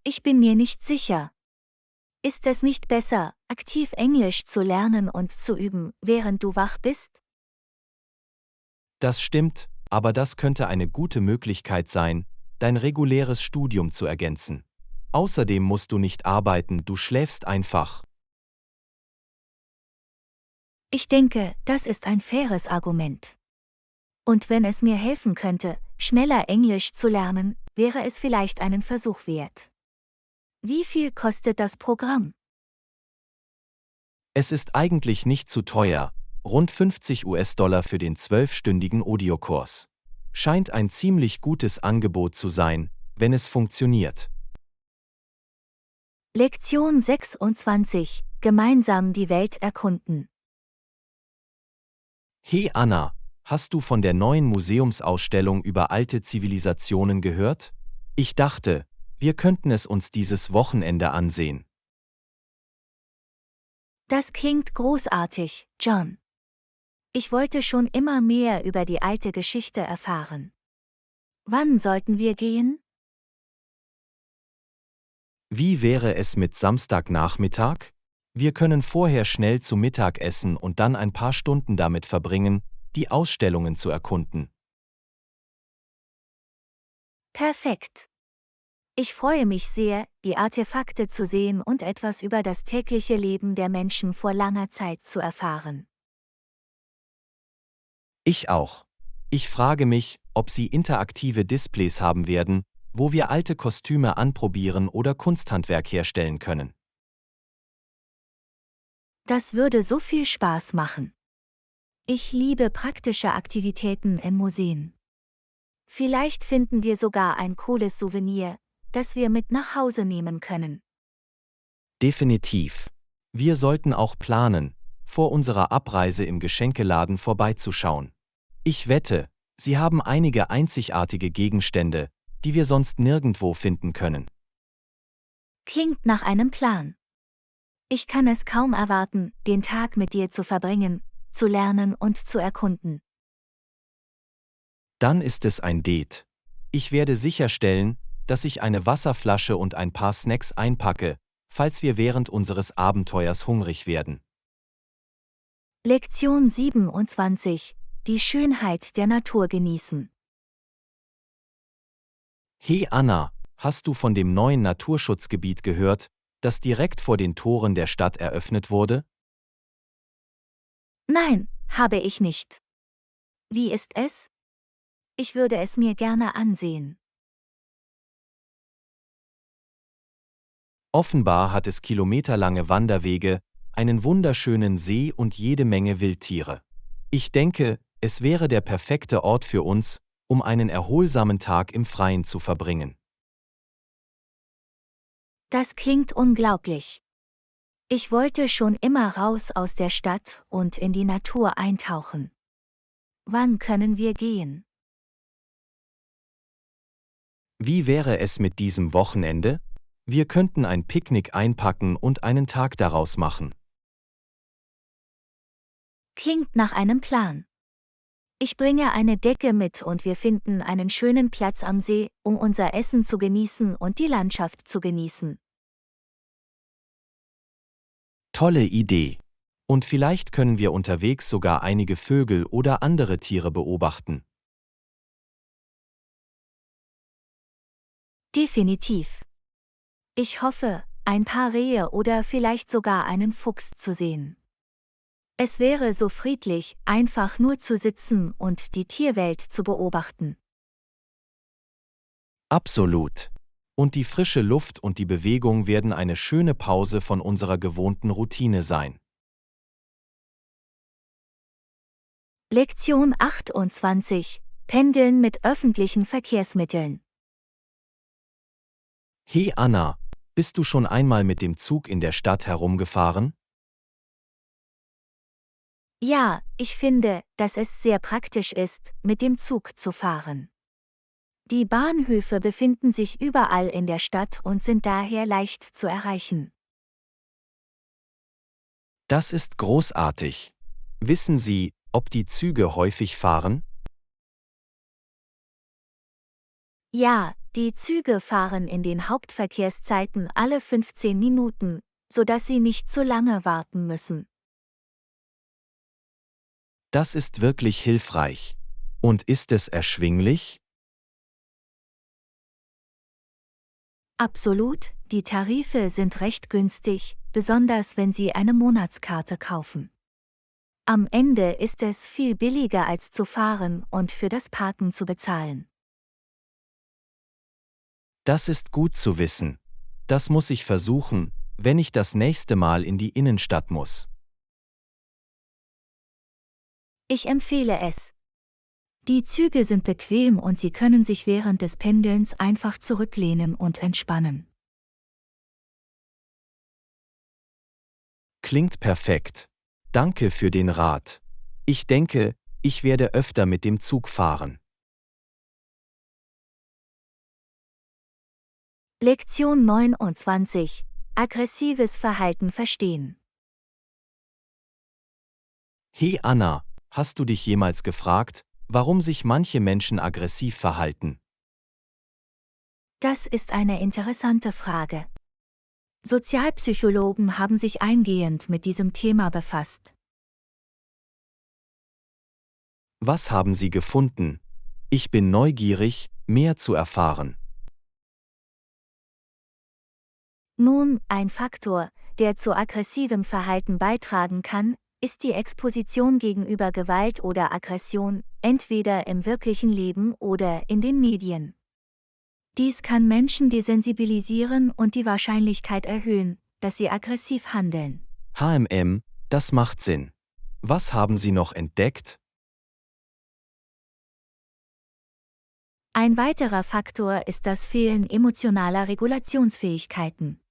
Ich bin mir nicht sicher. Ist es nicht besser, aktiv Englisch zu lernen und zu üben, während du wach bist? Das stimmt, aber das könnte eine gute Möglichkeit sein, dein reguläres Studium zu ergänzen. Außerdem musst du nicht arbeiten, du schläfst einfach. Ich denke, das ist ein faires Argument. Und wenn es mir helfen könnte, schneller Englisch zu lernen, wäre es vielleicht einen Versuch wert. Wie viel kostet das Programm? Es ist eigentlich nicht zu teuer, rund 50 US-Dollar für den 12-stündigen Audiokurs. Scheint ein ziemlich gutes Angebot zu sein, wenn es funktioniert. Lektion 26: Gemeinsam die Welt erkunden. Hey Anna, hast du von der neuen Museumsausstellung über alte Zivilisationen gehört? Ich dachte, wir könnten es uns dieses Wochenende ansehen. Das klingt großartig, John. Ich wollte schon immer mehr über die alte Geschichte erfahren. Wann sollten wir gehen? Wie wäre es mit Samstagnachmittag? Wir können vorher schnell zu Mittag essen und dann ein paar Stunden damit verbringen, die Ausstellungen zu erkunden. Perfekt. Ich freue mich sehr, die Artefakte zu sehen und etwas über das tägliche Leben der Menschen vor langer Zeit zu erfahren. Ich auch. Ich frage mich, ob sie interaktive Displays haben werden, wo wir alte Kostüme anprobieren oder Kunsthandwerk herstellen können. Das würde so viel Spaß machen. Ich liebe praktische Aktivitäten in Museen. Vielleicht finden wir sogar ein cooles Souvenir, das wir mit nach Hause nehmen können. Definitiv. Wir sollten auch planen, vor unserer Abreise im Geschenkeladen vorbeizuschauen. Ich wette, sie haben einige einzigartige Gegenstände, die wir sonst nirgendwo finden können. Klingt nach einem Plan. Ich kann es kaum erwarten, den Tag mit dir zu verbringen, zu lernen und zu erkunden. Dann ist es ein Date. Ich werde sicherstellen, dass ich eine Wasserflasche und ein paar Snacks einpacke, falls wir während unseres Abenteuers hungrig werden. Lektion 27: Die Schönheit der Natur genießen. Hey Anna, hast du von dem neuen Naturschutzgebiet gehört, das direkt vor den Toren der Stadt eröffnet wurde? Nein, habe ich nicht. Wie ist es? Ich würde es mir gerne ansehen. Offenbar hat es kilometerlange Wanderwege, einen wunderschönen See und jede Menge Wildtiere. Ich denke, es wäre der perfekte Ort für uns, um einen erholsamen Tag im Freien zu verbringen. Das klingt unglaublich. Ich wollte schon immer raus aus der Stadt und in die Natur eintauchen. Wann können wir gehen? Wie wäre es mit diesem Wochenende? Wir könnten ein Picknick einpacken und einen Tag daraus machen. Klingt nach einem Plan. Ich bringe eine Decke mit und wir finden einen schönen Platz am See, um unser Essen zu genießen und die Landschaft zu genießen. Tolle Idee. Und vielleicht können wir unterwegs sogar einige Vögel oder andere Tiere beobachten. Definitiv. Ich hoffe, ein paar Rehe oder vielleicht sogar einen Fuchs zu sehen. Es wäre so friedlich, einfach nur zu sitzen und die Tierwelt zu beobachten. Absolut. Und die frische Luft und die Bewegung werden eine schöne Pause von unserer gewohnten Routine sein. Lektion 28: Pendeln mit öffentlichen Verkehrsmitteln. Hey Anna, bist du schon einmal mit dem Zug in der Stadt herumgefahren? Ja, ich finde, dass es sehr praktisch ist, mit dem Zug zu fahren. Die Bahnhöfe befinden sich überall in der Stadt und sind daher leicht zu erreichen. Das ist großartig. Wissen Sie, ob die Züge häufig fahren? Ja, die Züge fahren in den Hauptverkehrszeiten alle 15 Minuten, sodass Sie nicht zu lange warten müssen. Das ist wirklich hilfreich. Und ist es erschwinglich? Absolut, die Tarife sind recht günstig, besonders wenn Sie eine Monatskarte kaufen. Am Ende ist es viel billiger als zu fahren und für das Parken zu bezahlen. Das ist gut zu wissen. Das muss ich versuchen, wenn ich das nächste Mal in die Innenstadt muss. Ich empfehle es. Die Züge sind bequem und Sie können sich während des Pendelns einfach zurücklehnen und entspannen. Klingt perfekt. Danke für den Rat. Ich denke, ich werde öfter mit dem Zug fahren. Lektion 29: Aggressives Verhalten verstehen. Hey Anna, hast du dich jemals gefragt, warum sich manche Menschen aggressiv verhalten? Das ist eine interessante Frage. Sozialpsychologen haben sich eingehend mit diesem Thema befasst. Was haben sie gefunden? Ich bin neugierig, mehr zu erfahren. Nun, ein Faktor, der zu aggressivem Verhalten beitragen kann, ist die Exposition gegenüber Gewalt oder Aggression, entweder im wirklichen Leben oder in den Medien. Dies kann Menschen desensibilisieren und die Wahrscheinlichkeit erhöhen, dass sie aggressiv handeln. Das macht Sinn. Was haben Sie noch entdeckt? Ein weiterer Faktor ist das Fehlen emotionaler Regulationsfähigkeiten.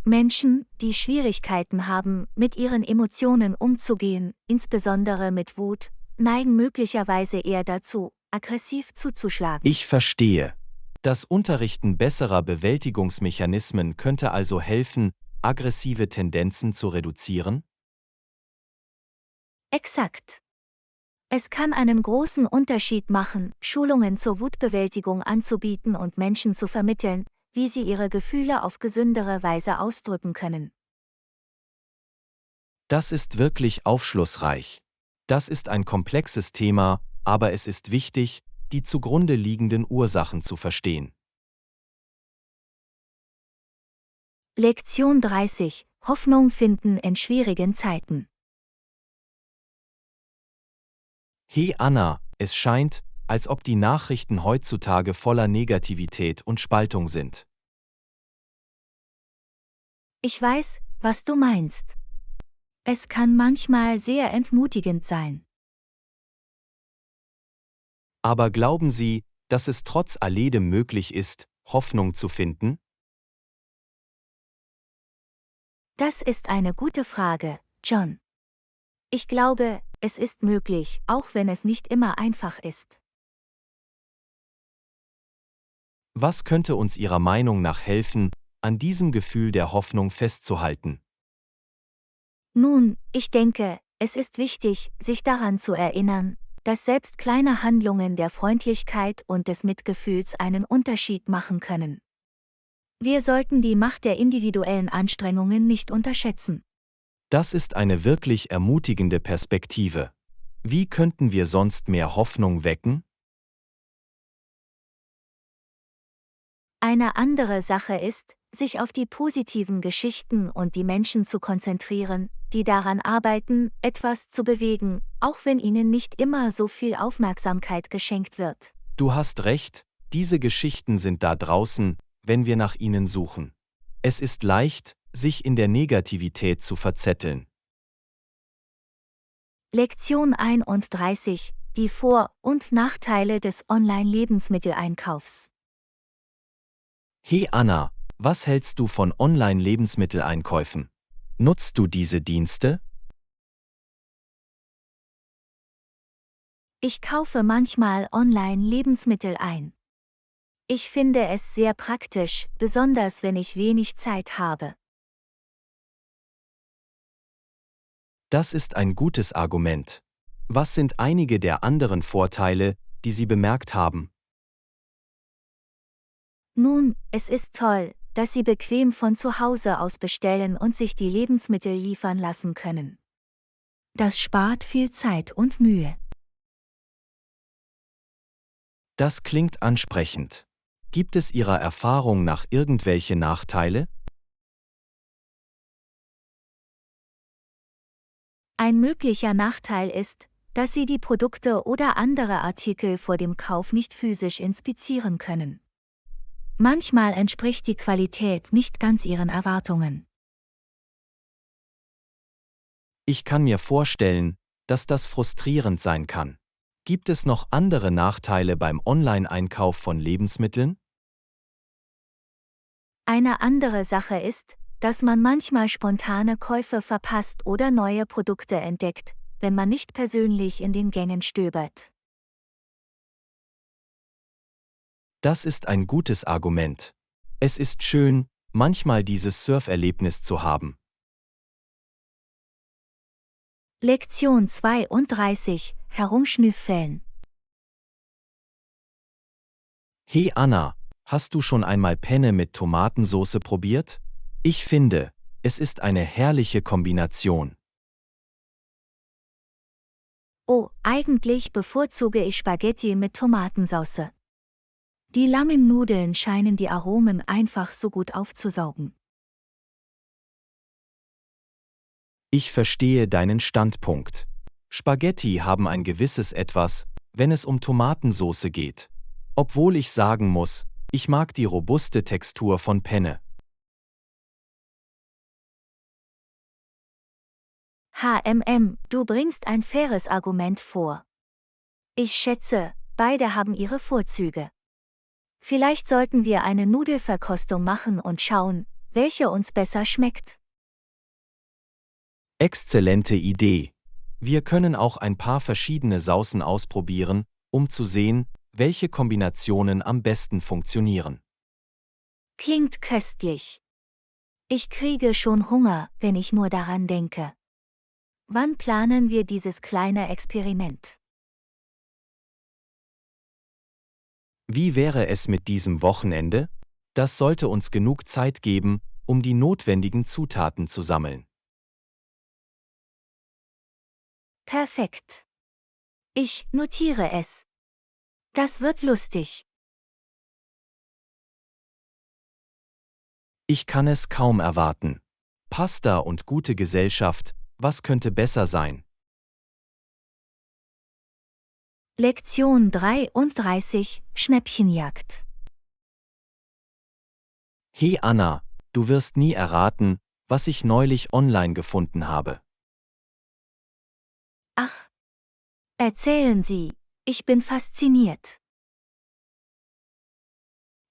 Menschen, die Schwierigkeiten haben, mit ihren Emotionen umzugehen, insbesondere mit Wut, neigen möglicherweise eher dazu, aggressiv zuzuschlagen. Ich verstehe. Das Unterrichten besserer Bewältigungsmechanismen könnte also helfen, aggressive Tendenzen zu reduzieren? Exakt. Es kann einen großen Unterschied machen, Schulungen zur Wutbewältigung anzubieten und Menschen zu vermitteln, wie sie ihre Gefühle auf gesündere Weise ausdrücken können. Das ist wirklich aufschlussreich. Das ist ein komplexes Thema, aber es ist wichtig, die zugrunde liegenden Ursachen zu verstehen. Lektion 30: Hoffnung finden in schwierigen Zeiten. Hey Anna, es scheint, als ob die Nachrichten heutzutage voller Negativität und Spaltung sind. Ich weiß, was du meinst. Es kann manchmal sehr entmutigend sein. Aber glauben Sie, dass es trotz alledem möglich ist, Hoffnung zu finden? Das ist eine gute Frage, John. Ich glaube, es ist möglich, auch wenn es nicht immer einfach ist. Was könnte uns Ihrer Meinung nach helfen, an diesem Gefühl der Hoffnung festzuhalten? Nun, ich denke, es ist wichtig, sich daran zu erinnern, dass selbst kleine Handlungen der Freundlichkeit und des Mitgefühls einen Unterschied machen können. Wir sollten die Macht der individuellen Anstrengungen nicht unterschätzen. Das ist eine wirklich ermutigende Perspektive. Wie könnten wir sonst mehr Hoffnung wecken? Eine andere Sache ist, sich auf die positiven Geschichten und die Menschen zu konzentrieren, die daran arbeiten, etwas zu bewegen, auch wenn ihnen nicht immer so viel Aufmerksamkeit geschenkt wird. Du hast recht, diese Geschichten sind da draußen, wenn wir nach ihnen suchen. Es ist leicht, sich in der Negativität zu verzetteln. Lektion 31: Die Vor- und Nachteile des Online-Lebensmitteleinkaufs. Hey Anna, was hältst du von Online-Lebensmitteleinkäufen? Nutzt du diese Dienste? Ich kaufe manchmal online Lebensmittel ein. Ich finde es sehr praktisch, besonders wenn ich wenig Zeit habe. Das ist ein gutes Argument. Was sind einige der anderen Vorteile, die Sie bemerkt haben? Nun, es ist toll, dass Sie bequem von zu Hause aus bestellen und sich die Lebensmittel liefern lassen können. Das spart viel Zeit und Mühe. Das klingt ansprechend. Gibt es Ihrer Erfahrung nach irgendwelche Nachteile? Ein möglicher Nachteil ist, dass Sie die Produkte oder andere Artikel vor dem Kauf nicht physisch inspizieren können. Manchmal entspricht die Qualität nicht ganz Ihren Erwartungen. Ich kann mir vorstellen, dass das frustrierend sein kann. Gibt es noch andere Nachteile beim Online-Einkauf von Lebensmitteln? Eine andere Sache ist, dass man manchmal spontane Käufe verpasst oder neue Produkte entdeckt, wenn man nicht persönlich in den Gängen stöbert. Das ist ein gutes Argument. Es ist schön, manchmal dieses Surferlebnis zu haben. Lektion 32: Herumschnüffeln. Hey Anna, hast du schon einmal Penne mit Tomatensauce probiert? Ich finde, es ist eine herrliche Kombination. Oh, eigentlich bevorzuge ich Spaghetti mit Tomatensauce. Die Lammnudeln scheinen die Aromen einfach so gut aufzusaugen. Ich verstehe deinen Standpunkt. Spaghetti haben ein gewisses Etwas, wenn es um Tomatensauce geht. Obwohl ich sagen muss, ich mag die robuste Textur von Penne. Du bringst ein faires Argument vor. Ich schätze, beide haben ihre Vorzüge. Vielleicht sollten wir eine Nudelverkostung machen und schauen, welche uns besser schmeckt. Exzellente Idee. Wir können auch ein paar verschiedene Saucen ausprobieren, um zu sehen, welche Kombinationen am besten funktionieren. Klingt köstlich. Ich kriege schon Hunger, wenn ich nur daran denke. Wann planen wir dieses kleine Experiment? Wie wäre es mit diesem Wochenende? Das sollte uns genug Zeit geben, um die notwendigen Zutaten zu sammeln. Perfekt. Ich notiere es. Das wird lustig. Ich kann es kaum erwarten. Pasta und gute Gesellschaft, was könnte besser sein? Lektion 33: Schnäppchenjagd. Hey Anna, du wirst nie erraten, was ich neulich online gefunden habe. Ach, erzählen Sie, ich bin fasziniert.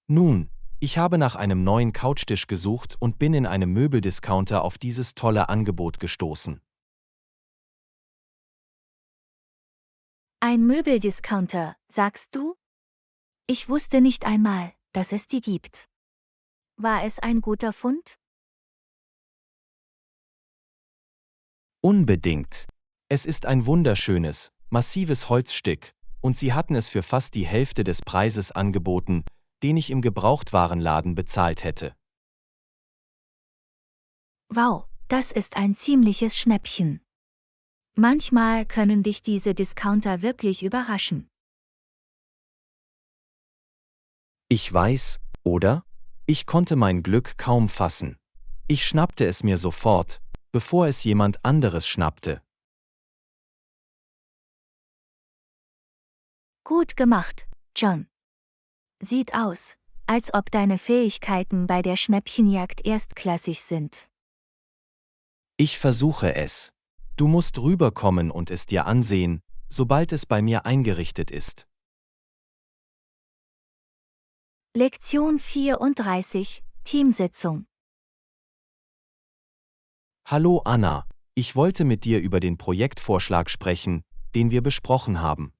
Nun, ich habe nach einem neuen Couchtisch gesucht und bin in einem Möbeldiscounter auf dieses tolle Angebot gestoßen. Ein Möbeldiscounter, sagst du? Ich wusste nicht einmal, dass es die gibt. War es ein guter Fund? Unbedingt. Es ist ein wunderschönes, massives Holzstück, und sie hatten es für fast die Hälfte des Preises angeboten, den ich im Gebrauchtwarenladen bezahlt hätte. Wow, das ist ein ziemliches Schnäppchen. Manchmal können dich diese Discounter wirklich überraschen. Ich weiß, oder? Ich konnte mein Glück kaum fassen. Ich schnappte es mir sofort, bevor es jemand anderes schnappte. Gut gemacht, John. Sieht aus, als ob deine Fähigkeiten bei der Schnäppchenjagd erstklassig sind. Ich versuche es. Du musst rüberkommen und es dir ansehen, sobald es bei mir eingerichtet ist. Lektion 34: Teamsitzung. Hallo Anna, ich wollte mit dir über den Projektvorschlag sprechen, den wir besprochen haben.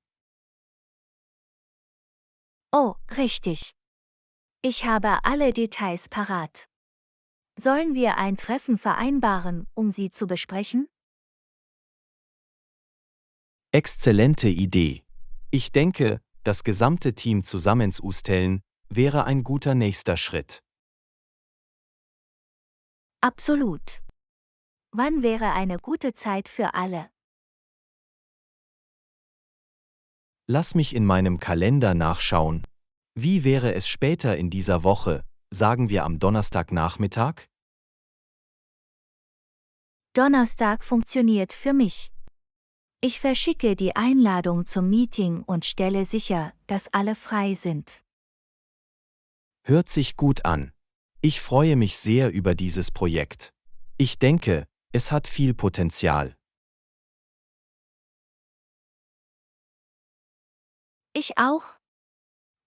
Oh, richtig. Ich habe alle Details parat. Sollen wir ein Treffen vereinbaren, um sie zu besprechen? Exzellente Idee. Ich denke, das gesamte Team zusammenzustellen, wäre ein guter nächster Schritt. Absolut. Wann wäre eine gute Zeit für alle? Lass mich in meinem Kalender nachschauen. Wie wäre es später in dieser Woche, sagen wir am Donnerstagnachmittag? Donnerstag funktioniert für mich. Ich verschicke die Einladung zum Meeting und stelle sicher, dass alle frei sind. Hört sich gut an. Ich freue mich sehr über dieses Projekt. Ich denke, es hat viel Potenzial. Ich auch.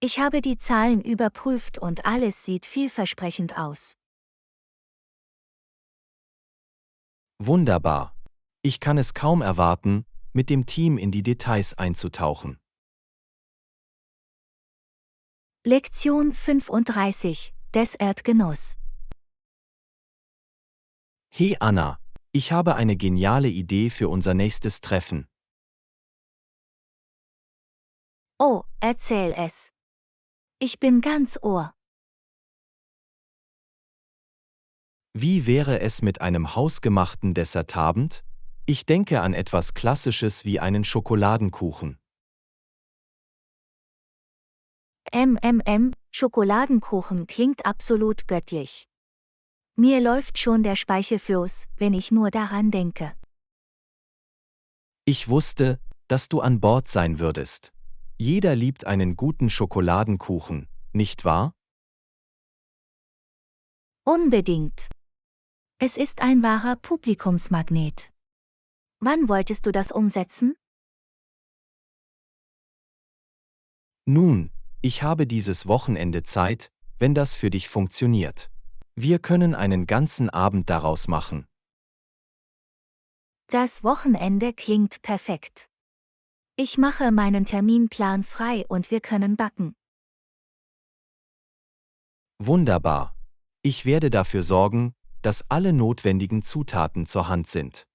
Ich habe die Zahlen überprüft und alles sieht vielversprechend aus. Wunderbar. Ich kann es kaum erwarten, mit dem Team in die Details einzutauchen. Lektion 35: Dessertgenuss. Hey Anna, ich habe eine geniale Idee für unser nächstes Treffen. Oh, erzähl es. Ich bin ganz Ohr. Wie wäre es mit einem hausgemachten Dessertabend? Ich denke an etwas Klassisches wie einen Schokoladenkuchen. Schokoladenkuchen klingt absolut göttlich. Mir läuft schon der Speichelfluss, wenn ich nur daran denke. Ich wusste, dass du an Bord sein würdest. Jeder liebt einen guten Schokoladenkuchen, nicht wahr? Unbedingt. Es ist ein wahrer Publikumsmagnet. Wann wolltest du das umsetzen? Nun, ich habe dieses Wochenende Zeit, wenn das für dich funktioniert. Wir können einen ganzen Abend daraus machen. Das Wochenende klingt perfekt. Ich mache meinen Terminplan frei und wir können backen. Wunderbar. Ich werde dafür sorgen, dass alle notwendigen Zutaten zur Hand sind.